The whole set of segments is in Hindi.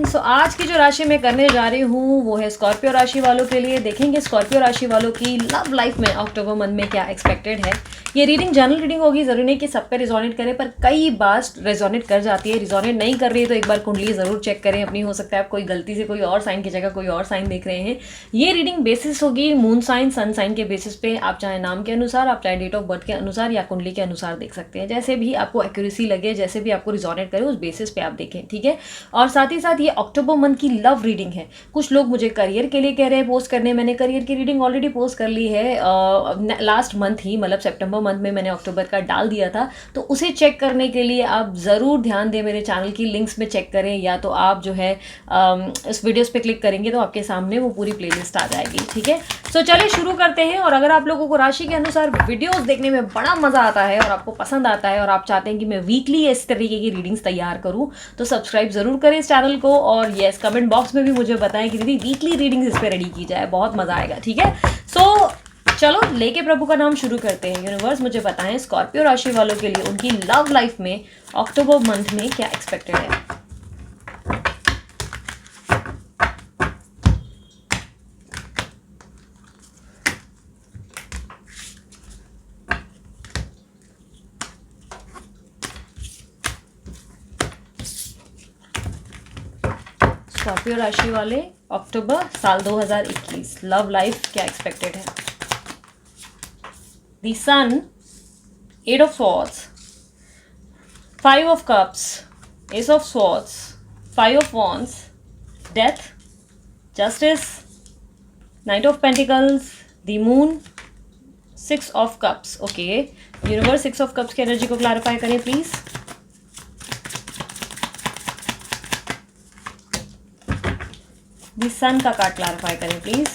सो आज की जो राशि मैं करने जा रही हूँ वो है स्कॉर्पियो राशि वालों के लिए। देखेंगे स्कॉर्पियो राशि वालों की लव लाइफ में अक्टूबर मंथ में क्या एक्सपेक्टेड है। ये रीडिंग जनरल रीडिंग होगी, जरूरी नहीं कि सब पे रिजोनेट करे, पर कई बार रिजोनेट कर जाती है। रिजोनेट नहीं कर रही है तो एक बार कुंडली जरूर चेक करें अपनी। हो सकता है आप कोई गलती से कोई और साइन की जगह कोई और साइन देख रहे हैं। ये रीडिंग बेसिस होगी मून साइन सन साइन के बेसिस पे। आप चाहे नाम के अनुसार, आप चाहे डेट ऑफ बर्थ के अनुसार या कुंडली के अनुसार देख सकते हैं। जैसे भी आपको एक्यूरेसी लगे, जैसे भी आपको रिजोनेट करे, उस बेसिस पे आप देखें, ठीक है। और साथ ही साथ ये अक्टूबर मंथ की लव रीडिंग है। कुछ लोग मुझे करियर के लिए कह रहे हैं पोस्ट करने, मैंने करियर की रीडिंग ऑलरेडी पोस्ट कर ली है लास्ट मंथ ही, मतलब सितंबर मंथ में मैंने अक्टूबर का डाल दिया था। तो उसे चेक करने के लिए आप ज़रूर ध्यान दें, मेरे चैनल की लिंक्स में चेक करें, या तो आप जो है इस वीडियोस पे क्लिक करेंगे तो आपके सामने वो पूरी प्लेलिस्ट आ जाएगी, ठीक है। सो चलिए शुरू करते हैं। और अगर आप लोगों को राशि के अनुसार वीडियोस देखने में बड़ा मजा आता है और आपको पसंद आता है और आप चाहते हैं कि मैं वीकली इस तरीके की रीडिंग्स तैयार करूं, तो सब्सक्राइब जरूर करें इस चैनल को। और यस, कमेंट बॉक्स में भी मुझे बताएं कि दीदी वीकली रीडिंग्स इस पे रेडी की जाए, बहुत मजा आएगा, ठीक है। सो चलो लेके प्रभु का नाम शुरू करते हैं। यूनिवर्स मुझे बताएं स्कॉर्पियो राशि वालों के लिए उनकी लव लाइफ में अक्टूबर मंथ में क्या एक्सपेक्टेड है। स्कॉर्पियो राशि वाले अक्टूबर साल 2021 लव लाइफ क्या एक्सपेक्टेड है। The sun, 8 of swords, 5 of cups, ace of swords, 5 of wands, death, justice, knight of pentacles, the moon, 6 of cups। Okay, universe 6 of cups की एनर्जी को क्लैरिफाई करें प्लीज। दी सन का कार्ड क्लैरिफाई करें प्लीज।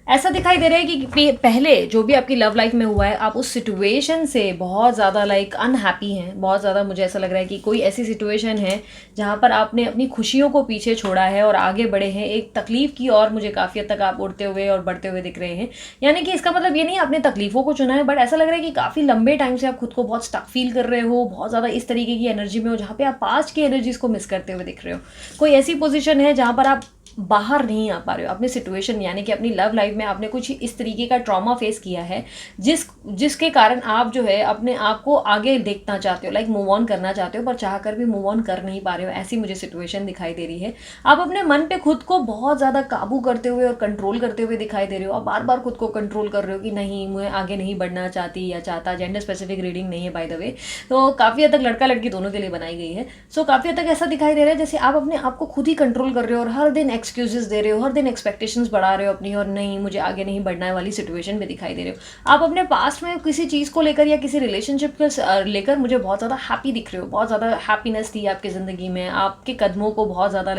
ऐसा दिखाई दे रहा है कि पहले जो भी आपकी लव लाइफ में हुआ है, आप उस सिचुएशन से बहुत ज़्यादा अनहैप्पी हैं। बहुत ज़्यादा मुझे ऐसा लग रहा है कि कोई ऐसी सिचुएशन है जहाँ पर आपने अपनी खुशियों को पीछे छोड़ा है और आगे बढ़े हैं एक तकलीफ की और। मुझे काफ़ी हद तक आप उड़ते हुए और बढ़ते हुए दिख रहे हैं। यानी कि इसका मतलब ये नहीं आपने तकलीफों को चुना है, बट ऐसा लग रहा है कि काफ़ी लंबे टाइम से आप खुद को बहुत स्टक फील कर रहे हो, बहुत ज़्यादा इस तरीके की एनर्जी में हो जहाँ पे आप पास्ट की एनर्जीज को मिस करते हुए दिख रहे हो। कोई ऐसी पोजिशन है जहाँ पर आप बाहर नहीं आ पा रहे हो अपनी सिचुएशन, यानी कि अपनी लव लाइफ में आपने कुछ इस तरीके का ट्रॉमा फेस किया है जिसके कारण आप जो है अपने आप को आगे देखना चाहते हो, मूव ऑन करना चाहते हो, पर चाह कर भी मूव ऑन कर नहीं पा रहे हो। ऐसी मुझे सिचुएशन दिखाई दे रही है। आप अपने मन पे खुद को बहुत ज़्यादा काबू करते हुए और कंट्रोल करते हुए दिखाई दे रहे हो। आप बार बार खुद को कंट्रोल कर रहे हो कि नहीं, मैं आगे नहीं बढ़ना चाहती या चाहता। जेंडर स्पेसिफिक रीडिंग नहीं है बाय द वे, तो काफ़ी हद तक लड़का लड़की दोनों के लिए बनाई गई है। सो काफ़ी हद तक ऐसा दिखाई दे रहा है जैसे आप अपने आप को खुद ही कंट्रोल कर रहे हो और हर दिन एक्सक्यूजेस दे रहे हो, हर दिन एक्सपेक्टेशंस बढ़ा रहे हो अपनी, और नहीं मुझे आगे नहीं बढ़ना है वाली सिचुएशन में दिखाई दे रहे हो। आप अपने पास्ट में किसी चीज़ को लेकर या किसी रिलेशनशिप को लेकर मुझे बहुत ज़्यादा हैप्पी दिख रहे हो। बहुत ज़्यादा हैप्पीनेस थी आपकी ज़िंदगी में, आपके कदमों को बहुत ज़्यादा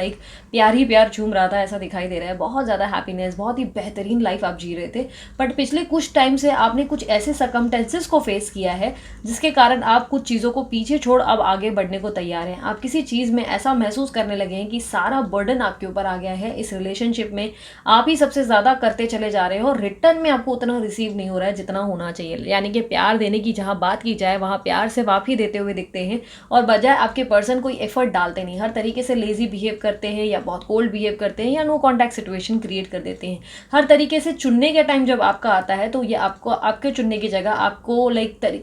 प्यार ही प्यार झूम रहा था, ऐसा दिखाई दे रहा है। बहुत ज़्यादा हैप्पीनेस, बहुत ही बेहतरीन लाइफ आप जी रहे थे। बट पिछले कुछ टाइम से आपने कुछ ऐसे सर्कमस्टेंसेस को फेस किया है जिसके कारण आप कुछ चीज़ों को पीछे छोड़ अब आगे बढ़ने को तैयार हैं। आप किसी चीज़ में ऐसा महसूस करने लगे हैं कि सारा बर्डन आपके ऊपर आ गया है। इस रिलेशनशिप में आप ही सबसे ज़्यादा करते चले जा रहे हो और रिटर्न में आपको उतना रिसीव नहीं हो रहा है जितना होना चाहिए। यानी कि प्यार देने की जहाँ बात की जाए वहाँ प्यार सिर्फ आप ही देते हुए दिखते हैं, और बजाय आपके पर्सन कोई एफर्ट डालते नहीं। हर तरीके से लेजी बिहेव करते हैं या बहुत कोल्ड बिहेव करते हैं या नो कॉन्टैक्ट सिचुएशन क्रिएट कर देते हैं। हर तरीके से चुनने का टाइम जब आपका आता है तो ये आपको आपके चुनने की जगह आपको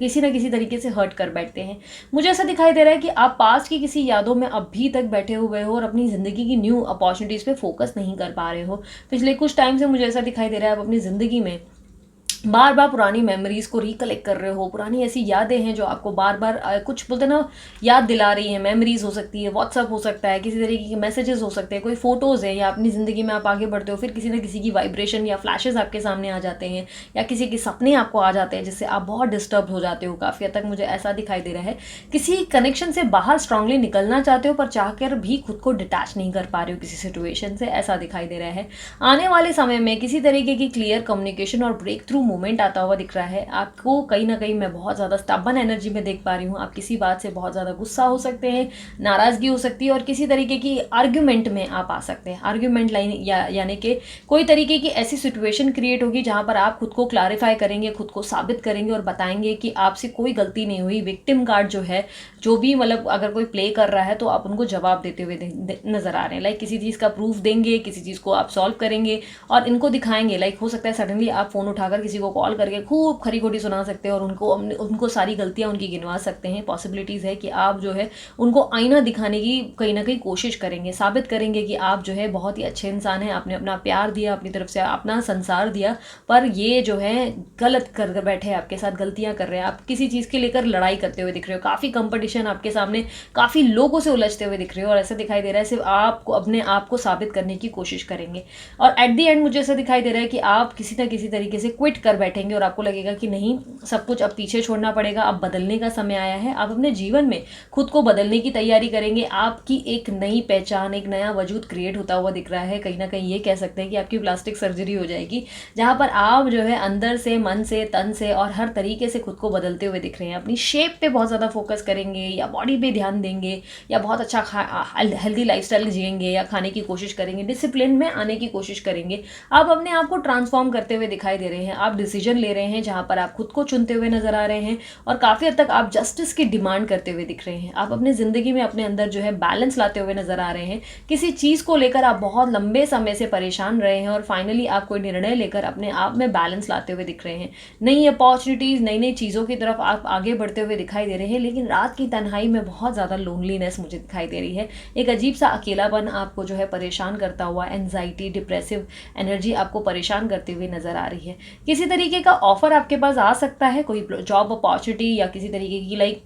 किसी ना किसी तरीके से हर्ट कर बैठते हैं। मुझे ऐसा दिखाई दे रहा है कि आप पास्ट की किसी यादों में अभी तक बैठे हुए हो और अपनी ज़िंदगी की न्यू अपॉर्चुनिटीज़ पे फोकस नहीं कर पा रहे हो। पिछले कुछ टाइम से मुझे ऐसा दिखाई दे रहा है आप अपनी ज़िंदगी में बार बार पुरानी मेमोरीज को रिकलेक्ट कर रहे हो। पुरानी ऐसी यादें हैं जो आपको बार बार कुछ बोलते ना याद दिला रही हैं। मेमोरीज हो सकती है, व्हाट्सअप हो सकता है, किसी तरीके के मैसेजेस हो सकते हैं, कोई फोटोज़ है, या अपनी ज़िंदगी में आप आगे बढ़ते हो फिर किसी न किसी की वाइब्रेशन या फ्लैशेस आपके सामने आ जाते हैं, या किसी के सपने आपको आ जाते हैं जिससे आप बहुत डिस्टर्ब हो जाते हो। काफ़ी हद तक मुझे ऐसा दिखाई दे रहा है किसी कनेक्शन से बाहर स्ट्रांगली निकलना चाहते हो पर चाहकर भी खुद को डिटैच नहीं कर पा रहे हो किसी सिचुएशन से, ऐसा दिखाई दे रहा है। आने वाले समय में किसी तरीके की क्लियर कम्युनिकेशन और ब्रेक थ्रू थ्रू मोमेंट आता हुआ दिख रहा है। आपको कहीं ना कहीं मैं बहुत ज़्यादा स्टबन एनर्जी में देख पा रही हूँ। आप किसी बात से बहुत ज़्यादा गुस्सा हो सकते हैं, नाराज़गी हो सकती है और किसी तरीके की आर्ग्यूमेंट में आप आ सकते हैं। आर्ग्यूमेंट लाइन यानी कि कोई तरीके की ऐसी सिचुएशन क्रिएट होगी जहाँ पर आप खुद को क्लैरिफाई करेंगे, खुद को साबित करेंगे और बताएंगे कि आपसे कोई गलती नहीं हुई। विक्टिम कार्ड जो है, जो भी मतलब अगर कोई प्ले कर रहा है तो आप उनको जवाब देते हुए नजर आ रहे हैं। लाइक किसी चीज़ का प्रूफ देंगे, किसी चीज़ को आप सॉल्व करेंगे और इनको दिखाएंगे। लाइक हो सकता है सडनली आप फोन उठाकर किसी को कॉल करके खूब खरी खोटी सुना सकते हैं और उनको सारी गलतियां उनकी गिनवा सकते हैं। पॉसिबिलिटीज़ है कि आप जो है उनको आईना दिखाने की कहीं ना कहीं कोशिश करेंगे, साबित करेंगे कि आप जो है बहुत ही अच्छे इंसान हैं, आपने अपना प्यार दिया, अपनी तरफ से अपना संसार दिया, पर ये जो है गलत कर बैठे, आपके साथ गलतियां कर रहे हैं। आप किसी चीज़ के लेकर लड़ाई करते हुए दिख रहे हो, काफ़ी कंपटीशन आपके सामने, काफ़ी लोगों से उलझते हुए दिख रहे हो और ऐसा दिखाई दे रहा है सिर्फ आपको अपने आप को साबित करने की कोशिश करेंगे। और एट द एंड मुझे ऐसा दिखाई दे रहा है कि आप किसी न किसी तरीके से क्विट कर बैठेंगे और आपको लगेगा कि नहीं, सब कुछ अब पीछे छोड़ना पड़ेगा, अब बदलने का समय आया है। आप अपने जीवन में खुद को बदलने की तैयारी करेंगे। आपकी एक नई पहचान, एक नया वजूद क्रिएट होता हुआ दिख रहा है। कहीं ना कहीं ये कह सकते हैं कि आपकी प्लास्टिक सर्जरी हो जाएगी, जहाँ पर आप जो है अंदर से, मन से, तन से और हर तरीके से खुद को बदलते हुए दिख रहे हैं। अपनी शेप पे बहुत ज़्यादा फोकस करेंगे या बॉडी पे ध्यान देंगे या बहुत अच्छा हेल्दी लाइफस्टाइल जिएंगे या खाने की कोशिश करेंगे, डिसिप्लिन में आने की कोशिश करेंगे। आप अपने आप को ट्रांसफॉर्म करते हुए दिखाई दे रहे हैं। आप डिसीजन ले रहे हैं जहाँ पर आप खुद को चुनते हुए नजर आ रहे हैं और काफ़ी हद तक आप जस्टिस की डिमांड करते हुए दिख रहे हैं। आप अपनी ज़िंदगी में अपने अंदर जो है बैलेंस लाते हुए नजर आ रहे हैं। किसी चीज़ को लेकर आप बहुत लंबे समय से परेशान रहे हैं और फाइनली आप कोई निर्णय लेकर अपने आप में बैलेंस लाते हुए दिख रहे हैं। नई अपॉर्चुनिटीज़, नई नई चीज़ों की तरफ आप आगे बढ़ते हुए दिखाई दे रहे हैं। लेकिन रात की तन्हाई में बहुत ज़्यादा लोनलीनेस मुझे दिखाई दे रही है। एक अजीब सा अकेलापन आपको जो है परेशान करता हुआ, एंजाइटी, डिप्रेसिव एनर्जी आपको परेशान करते हुए नजर आ रही है। किसी तरीके का ऑफर आपके पास आ सकता है, कोई जॉब अपॉर्चुनिटी या किसी तरीके की लाइक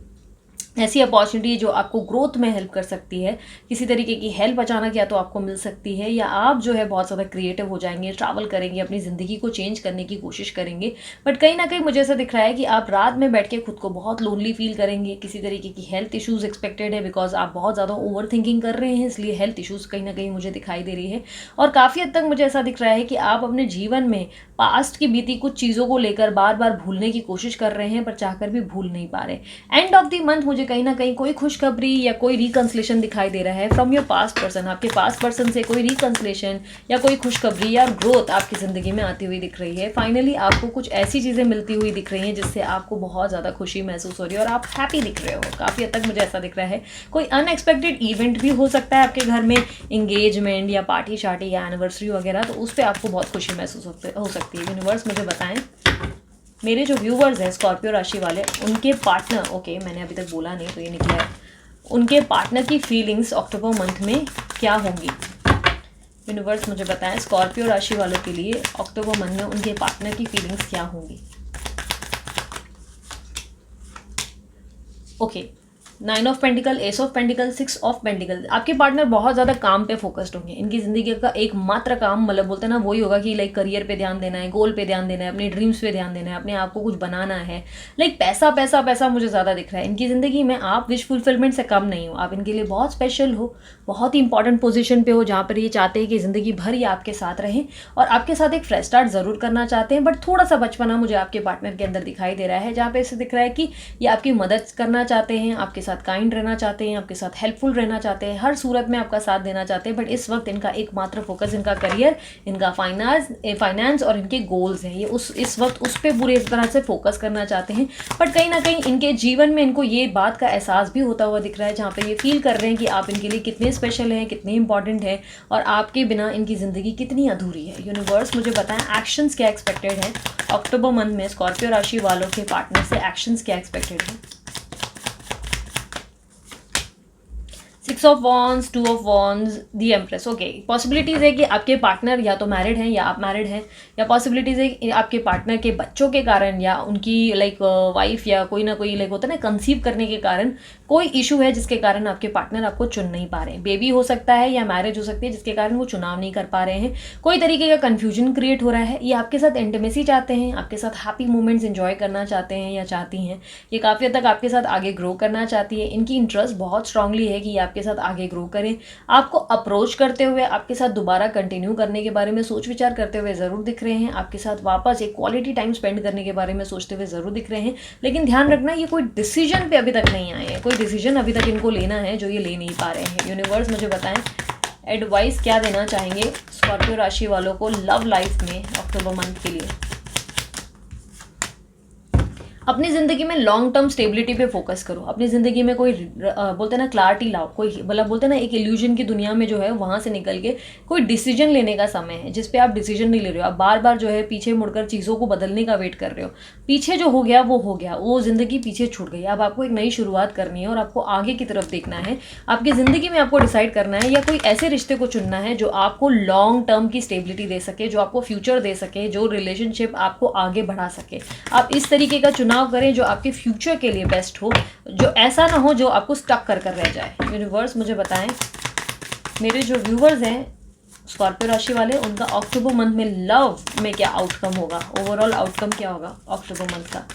ऐसी अपॉर्चुनिटी जो आपको ग्रोथ में हेल्प कर सकती है। किसी तरीके की हेल्प अचानक या तो आपको मिल सकती है या आप जो है बहुत ज़्यादा क्रिएटिव हो जाएंगे, ट्रैवल करेंगे, अपनी ज़िंदगी को चेंज करने की कोशिश करेंगे। बट कहीं ना कहीं मुझे ऐसा दिख रहा है कि आप रात में बैठ के खुद को बहुत लोनली फील करेंगे। किसी तरीके की हेल्थ इश्यूज़ एक्सपेक्टेड है, बिकॉज आप बहुत ज़्यादा ओवर थिंकिंग कर रहे हैं, इसलिए हेल्थ इश्यूज़ कहीं ना कहीं मुझे दिखाई दे रही है। और काफ़ी हद तक मुझे ऐसा दिख रहा है कि आप अपने जीवन में पास्ट की बीती कुछ चीज़ों को लेकर बार बार भूलने की कोशिश कर रहे हैं, पर चाहकर भी भूल नहीं पा रहे। एंड ऑफ द मंथ मुझे कहीं ना कहीं कोई खुशखबरी या कोई रिकंसलेशन दिखाई दे रहा है फ्रॉम योर पास्ट पर्सन। आपके पास्ट पर्सन से कोई रिकंसलेशन या कोई खुशखबरी या ग्रोथ आपकी ज़िंदगी में आती हुई दिख रही है। फाइनली आपको कुछ ऐसी चीज़ें मिलती हुई दिख रही हैं जिससे आपको बहुत ज़्यादा खुशी महसूस हो रही है और आप हैप्पी दिख रहे हो। काफ़ी हद तक मुझे ऐसा दिख रहा है कोई अनएक्सपेक्टेड इवेंट भी हो सकता है आपके घर में, इंगेजमेंट या पार्टी शार्टी या एनिवर्सरी वगैरह, तो उस पर आपको बहुत खुशी महसूस हो सकती है। यूनिवर्स मुझे बताएं, मेरे जो व्यूवर्स हैं स्कॉर्पियो राशि वाले, उनके पार्टनर, ओके मैंने अभी तक बोला नहीं तो ये निकला है, उनके पार्टनर की फीलिंग्स अक्टूबर मंथ में क्या होंगी। यूनिवर्स मुझे बताएं स्कॉर्पियो राशि वालों के लिए अक्टूबर मंथ में उनके पार्टनर की फीलिंग्स क्या होंगी। Okay, 9 of pentacle, S of pentacle, 6 of pentacle. आपके पार्टनर बहुत ज़्यादा काम पे फोकस्ड होंगे। इनकी ज़िंदगी का एकमात्र काम मतलब बोलते हैं ना वही होगा कि लाइक करियर पे ध्यान देना है, गोल पे ध्यान देना है, अपने ड्रीम्स पे ध्यान देना है, अपने आप को कुछ बनाना है। लाइक पैसा पैसा पैसा मुझे ज़्यादा दिख रहा है इनकी ज़िंदगी में। आप विश फुलफिलमेंट से कम नहीं हो, आप इनके लिए बहुत स्पेशल हो, बहुत ही इंपॉर्टेंट पोजीशन पे हो जहाँ पर ये चाहते हैं कि ज़िंदगी भर ये आपके साथ रहें और आपके साथ एक फ्रेश स्टार्ट ज़रूर करना चाहते हैं। बट थोड़ा सा बचपना मुझे आपके पार्टनर के अंदर दिखाई दे रहा है, जहाँ पे इसे दिख रहा है कि ये आपकी मदद करना चाहते हैं, आपके साथ काइंड रहना चाहते हैं, आपके साथ हेल्पफुल रहना चाहते हैं, हर सूरत में आपका साथ देना चाहते हैं। बट इस वक्त इनका एकमात्र फोकस इनका करियर, इनका फाइनेंस और इनके गोल्स हैं। ये इस वक्त उस पर पूरी तरह से फोकस करना चाहते हैं। बट कहीं ना कहीं इनके जीवन में इनको ये बात का एहसास भी होता हुआ दिख रहा है, जहाँ पे ये फील कर रहे हैं कि आप इनके लिए कितने स्पेशल हैं, कितने इंपॉर्टेंट है और आपके बिना इनकी ज़िंदगी कितनी अधूरी है। यूनिवर्स मुझे बताएं एक्शंस क्या एक्सपेक्टेड है अक्टूबर मंथ में स्कॉर्पियो राशि वालों के पार्टनर से, एक्शंस क्या एक्सपेक्टेड है। 6 of wands, 2 of wands, the empress. Okay, possibilities है कि आपके पार्टनर या तो मैरिड हैं या आप मैरिड हैं, या पॉसिबिलिटीज़ है कि आपके पार्टनर के बच्चों के कारण या उनकी लाइक वाइफ या कोई ना कोई लाइक होता है ना कंसीव करने के कारण कोई इशू है जिसके कारण आपके पार्टनर आपको चुन नहीं पा रहे हैं। बेबी हो सकता है या मैरिज हो सकती है जिसके कारण वो चुनाव नहीं कर पा रहे हैं। कोई तरीके का कन्फ्यूजन क्रिएट हो रहा है। ये आपके साथ इंटीमेसी चाहते हैं, आपके साथ हैप्पी मोमेंट्स एंजॉय करना चाहते हैं या चाहती हैं। ये काफ़ी हद तक आपके साथ आगे ग्रो करना चाहती है। इनकी इंटरेस्ट बहुत स्ट्रांगली है कि ये आपके साथ आगे ग्रो करें। आपको अप्रोच करते हुए, आपके साथ दोबारा कंटिन्यू करने के बारे में सोच विचार करते हुए ज़रूर दिख रहे हैं, आपके साथ वापस एक क्वालिटी टाइम स्पेंड करने के बारे में सोचते हुए ज़रूर दिख रहे हैं। लेकिन ध्यान रखना, ये कोई डिसीजन पे अभी तक नहीं आए हैं, कोई डिसीजन अभी तक इनको लेना है जो ये ले नहीं पा रहे हैं। यूनिवर्स मुझे बताएं एडवाइस क्या देना चाहेंगे स्कॉर्पियो राशि वालों को लव लाइफ में अक्टूबर मंथ के लिए। अपनी ज़िंदगी में लॉन्ग टर्म स्टेबिलिटी पे फोकस करो। अपनी ज़िंदगी में कोई बोलते हैं ना क्लैरिटी लाओ, कोई मतलब बोलते हैं ना एक इल्यूजन की दुनिया में जो है वहाँ से निकल के कोई डिसीजन लेने का समय है जिस पे आप डिसीजन नहीं ले रहे हो। आप बार बार जो है पीछे मुड़कर चीज़ों को बदलने का वेट कर रहे हो। पीछे जो हो गया, वो ज़िंदगी पीछे छूट गई। अब आपको एक नई शुरुआत करनी है और आपको आगे की तरफ देखना है। आपकी ज़िंदगी में आपको डिसाइड करना है या कोई ऐसे रिश्ते को चुनना है जो आपको लॉन्ग टर्म की स्टेबिलिटी दे सके, जो आपको फ्यूचर दे सके, जो रिलेशनशिप आपको आगे बढ़ा सके। आप इस तरीके का चुनाव करें जो आपके फ्यूचर के लिए बेस्ट हो, जो ऐसा ना हो जो आपको स्टक कर रह जाए। यूनिवर्स मुझे बताएं मेरे जो व्यूवर्स हैं स्कॉर्पियो राशि वाले, उनका अक्टूबर मंथ में लव में क्या आउटकम होगा, ओवरऑल आउटकम क्या होगा अक्टूबर मंथ का।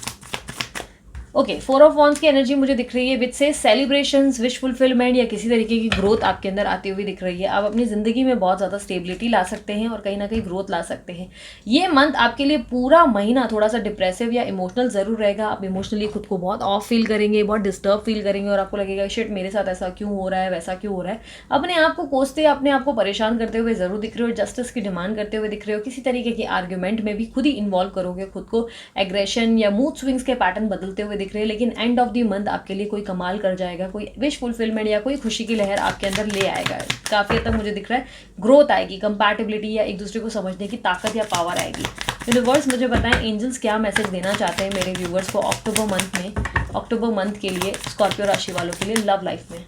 ओके, 4 ऑफ वॉन्ड्स की एनर्जी मुझे दिख रही है विच से सेलिब्रेशंस, विश फुलफिलमेंट या किसी तरीके की ग्रोथ आपके अंदर आती हुई दिख रही है। आप अपनी ज़िंदगी में बहुत ज़्यादा स्टेबिलिटी ला सकते हैं और कहीं ना कहीं ग्रोथ ला सकते हैं। ये मंथ आपके लिए पूरा महीना थोड़ा सा डिप्रेसिव या इमोशनल ज़रूर रहेगा। आप इमोशनली खुद को बहुत ऑफ फील करेंगे, बहुत डिस्टर्ब फील करेंगे और आपको लगेगा शिट मेरे साथ ऐसा क्यों हो रहा है, वैसा क्यों हो रहा है। अपने आप को कोसते, अपने आप को परेशान करते हुए ज़रूर दिख रहे हो, जस्टिस की डिमांड करते हुए दिख रहे हो, किसी तरीके की आर्ग्यूमेंट में भी खुद ही इन्वॉल्व करोगे, खुद को एग्रेशन या मूड स्विंग्स के पैटर्न बदलते हुए दिख रहे हैं। लेकिन एंड ऑफ द मंथ आपके लिए कोई कमाल कर जाएगा, कोई विश फुलफिलमेंट या कोई खुशी की लहर आपके अंदर ले आएगा। काफ़ी हद तक मुझे दिख रहा है ग्रोथ आएगी, कंपैटिबिलिटी या एक दूसरे को समझने की ताकत या पावर आएगी। यूनिवर्स मुझे बताएं एंजल्स क्या मैसेज देना चाहते हैं मेरे व्यूवर्स को अक्टूबर मंथ में, अक्टूबर मंथ के लिए स्कॉर्पियो राशि वालों के लिए लव लाइफ में।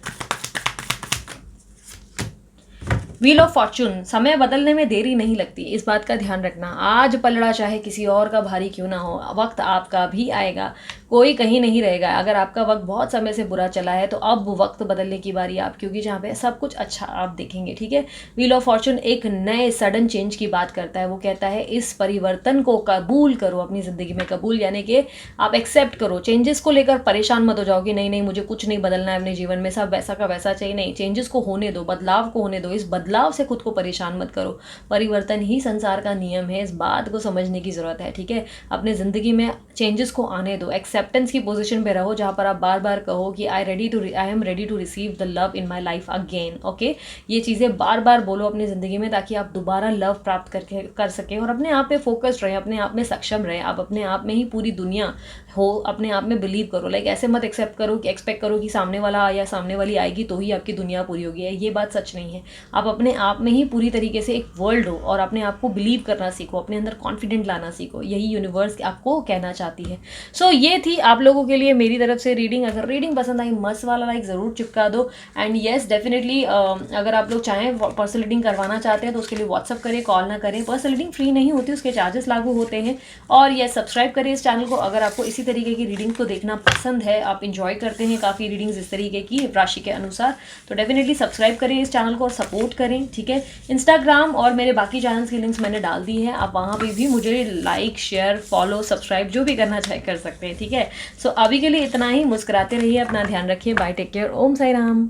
व्हील ऑफ फॉर्चून, समय बदलने में देरी नहीं लगती, इस बात का ध्यान रखना। आज पलड़ा चाहे किसी और का भारी क्यों ना हो, वक्त आपका भी आएगा, कोई कहीं नहीं रहेगा। अगर आपका वक्त बहुत समय से बुरा चला है तो अब वक्त बदलने की बारी आप, क्योंकि जहाँ पे सब कुछ अच्छा आप देखेंगे। ठीक है, व्हील ऑफ फॉर्चून एक नए सडन चेंज की बात करता है। वो कहता है इस परिवर्तन को कबूल करो अपनी ज़िंदगी में। कबूल यानी कि आप एक्सेप्ट करो। चेंजेस को लेकर परेशान मत हो जाओ कि नहीं मुझे कुछ नहीं बदलना है अपने जीवन में, सब वैसा का वैसा चाहिए। नहीं, चेंजेस को होने दो, बदलाव को होने दो। इस बदलाव से खुद को परेशान मत करो। परिवर्तन ही संसार का नियम है, इस बात को समझने की ज़रूरत है। ठीक है, अपने ज़िंदगी में चेंजेस को आने दो। एक्सेप्टेंस की पोजीशन पे रहो जहाँ पर आप बार बार कहो कि I am ready to receive the love in my life again. Okay, ये चीज़ें बार बार बोलो अपनी ज़िंदगी में ताकि आप दोबारा लव प्राप्त कर सकें और अपने आप पे फोकस्ड रहें, अपने आप में सक्षम रहें। आप अपने आप में ही पूरी दुनिया हो, अपने आप में बिलीव करो। लाइक ऐसे मत एक्सपेक्ट करो कि सामने वाला या सामने वाली आएगी तो ही आपकी दुनिया पूरी होगी। ये बात सच नहीं है। आप अपने आप में ही पूरी तरीके से एक वर्ल्ड हो और अपने आप को बिलीव करना सीखो, अपने अंदर कॉन्फिडेंट लाना सीखो। यही यूनिवर्स आपको कहना चाहती है। सो ये थी आप लोगों के लिए मेरी तरफ से रीडिंग। अगर रीडिंग पसंद आई मस्त वाला लाइक ज़रूर चिपका दो। एंड येस डेफिनेटली अगर आप लोग चाहें पर्सनल रीडिंग करवाना चाहते हैं तो उसके लिए व्हाट्सअप करें, कॉल ना करें। पर्सनल रीडिंग फ्री नहीं होती, उसके चार्जेस लागू होते हैं। और ये सब्सक्राइब करें इस चैनल को अगर आपको इसी तरीके की रीडिंग को देखना पसंद है, आप इंजॉय करते हैं काफ़ी रीडिंग्स इस तरीके की राशि के अनुसार, तो डेफिनेटली सब्सक्राइब करें इस चैनल को और सपोर्ट करें। ठीक है, इंस्टाग्राम और मेरे बाकी चैनल्स की लिंक्स मैंने डाल दी हैं, आप वहाँ पे भी मुझे लाइक, शेयर, फॉलो, सब्सक्राइब जो भी करना चाहे कर सकते हैं। ठीक है, सो अभी के लिए इतना ही। मुस्कुराते रहिए, अपना ध्यान रखिए। बाय, टेक केयर, ओम साई राम।